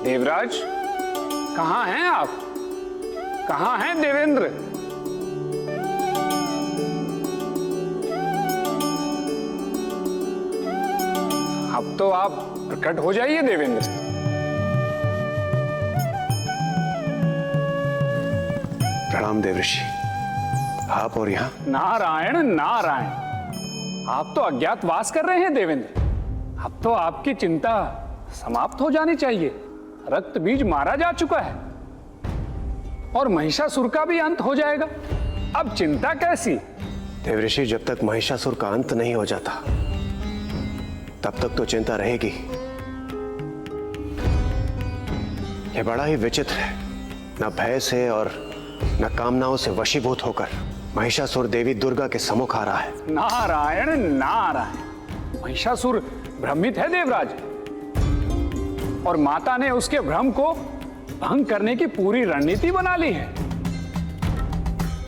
देवराज, कहाँ हैं आप? कहाँ हैं देवेंद्र? अब तो आप प्रकट हो जाइए देवेंद्र। प्रणाम देवऋषि। आप और यहाँ? नारायण नारायण, आप तो अज्ञातवास कर रहे हैं देवेंद्र। अब तो आपकी चिंता समाप्त हो जानी चाहिए। रक्त बीज मारा जा चुका है और महिषासुर का भी अंत हो जाएगा। अब चिंता कैसी? देवऋषि, जब तक महिषासुर का अंत नहीं हो जाता तब तक तो चिंता रहेगी। यह बड़ा ही विचित्र है, न भय से और न कामनाओं से वशीभूत होकर महिषासुर देवी दुर्गा के सम्मुख आ रहा है। नारायण नारायण, महिषासुर भ्रमित है देवराज, और माता ने उसके भ्रम को भंग करने की पूरी रणनीति बना ली है।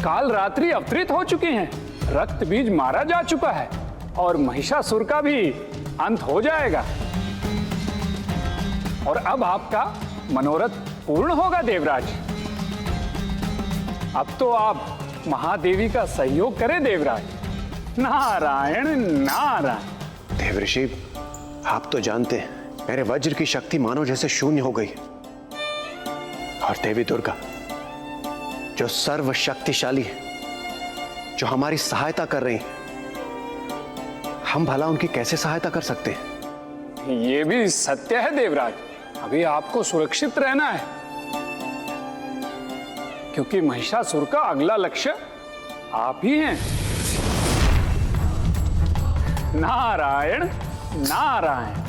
काल रात्रि अवतरित हो चुकी हैं, रक्त बीज मारा जा चुका है और महिषासुर का भी अंत हो जाएगा। और अब आपका मनोरथ पूर्ण होगा देवराज। अब तो आप महादेवी का सहयोग करें देवराज। नारायण नारायण। देवऋषि, आप तो जानते हैं मेरे वज्र की शक्ति मानो जैसे शून्य हो गई, और देवी दुर्गा जो सर्वशक्तिशाली है, जो हमारी सहायता कर रही है, हम भला उनकी कैसे सहायता कर सकते हैं? ये भी सत्य है देवराज। अभी आपको सुरक्षित रहना है, क्योंकि महिषासुर का अगला लक्ष्य आप ही हैं। नारायण नारायण।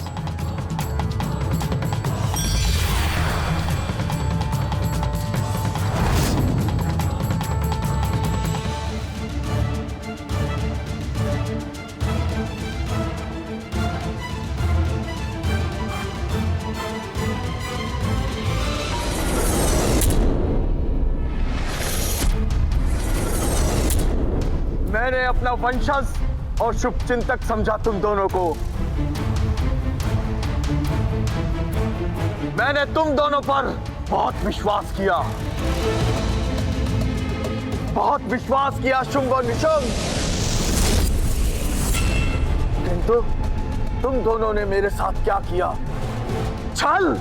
मैंने अपना वंशज और शुभचिंतक समझा तुम दोनों को। मैंने तुम दोनों पर बहुत विश्वास किया, बहुत विश्वास किया शुंभ और निशुंभ, किंतु तुम दोनों ने मेरे साथ क्या किया? छल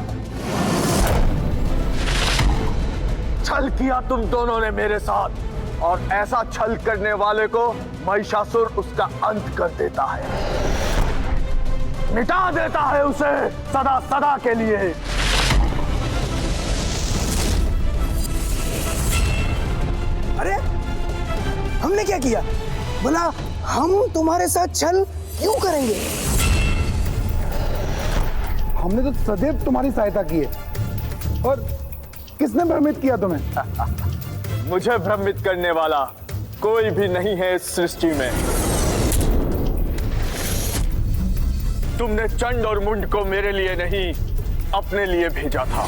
किया तुम दोनों ने मेरे साथ, और ऐसा छल करने वाले को महिषासुर उसका अंत कर देता है, मिटा देता है उसे सदा सदा के लिए। अरे हमने क्या किया? बोला हम तुम्हारे साथ छल क्यों करेंगे? हमने तो सदैव तुम्हारी सहायता की है। और किसने भ्रमित किया तुम्हें? मुझे भ्रमित करने वाला कोई भी नहीं है इस सृष्टि में। तुमने चंड और मुंड को मेरे लिए नहीं, अपने लिए भेजा था।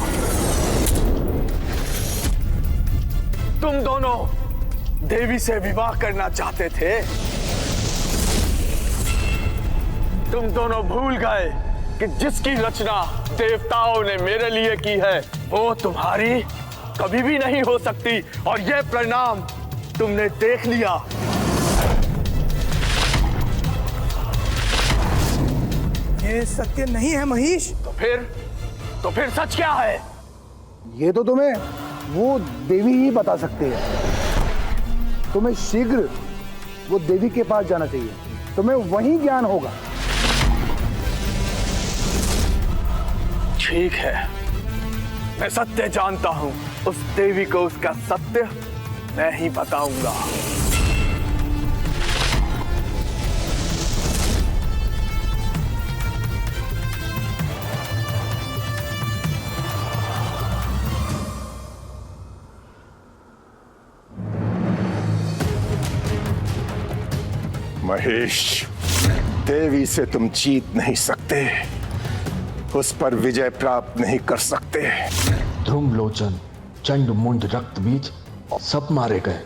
तुम दोनों देवी से विवाह करना चाहते थे। तुम दोनों भूल गए कि जिसकी रचना देवताओं ने मेरे लिए की है वो तुम्हारी कभी भी नहीं हो सकती, और यह परिणाम तुमने देख लिया। ये सत्य नहीं है महेश। तो फिर सच क्या है? ये तो तुम्हें वो देवी ही बता सकती है। तुम्हें शीघ्र वो देवी के पास जाना चाहिए, तुम्हें वहीं ज्ञान होगा। ठीक है, मैं सत्य जानता हूं। उस देवी को उसका सत्य मैं ही बताऊंगा। महेश, देवी से तुम जीत नहीं सकते, उस पर विजय प्राप्त नहीं कर सकते। ध्रुवलोचन, चंड मुंड, रक्त बीज सब मारे गए।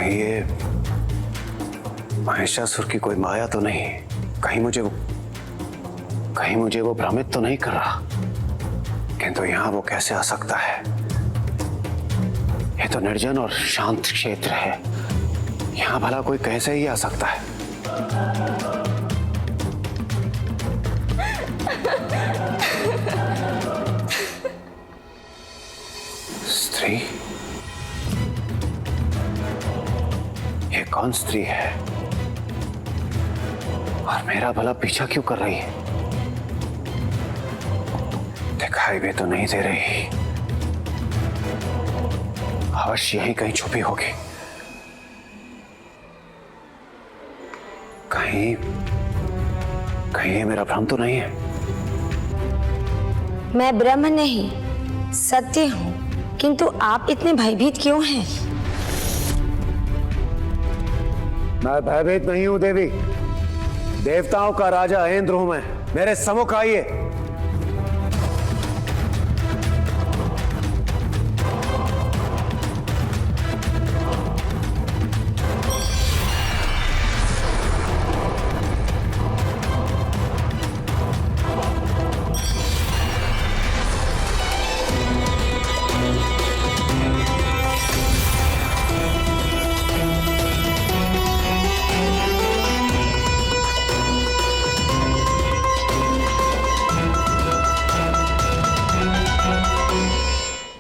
कहीं ये महिषासुर की कोई माया तो नहीं? कहीं मुझे वो भ्रमित तो नहीं कर रहा? किंतु यहां वो कैसे आ सकता है? ये तो निर्जन और शांत क्षेत्र है, यहां भला कोई कैसे ही आ सकता है? स्त्री? ये कौन स्त्री है और मेरा भला पीछा क्यों कर रही है? दिखाई भी तो नहीं दे रही, अवश्य यहीं कहीं छुपी होगी। कहीं ये मेरा भ्रम तो नहीं है? मैं ब्रह्म नहीं, सत्य हूँ, किंतु आप इतने भयभीत क्यों हैं? मैं भयभीत नहीं हूं देवी, देवताओं का राजा इंद्र हूं मैं। मेरे सम्मुख आइए।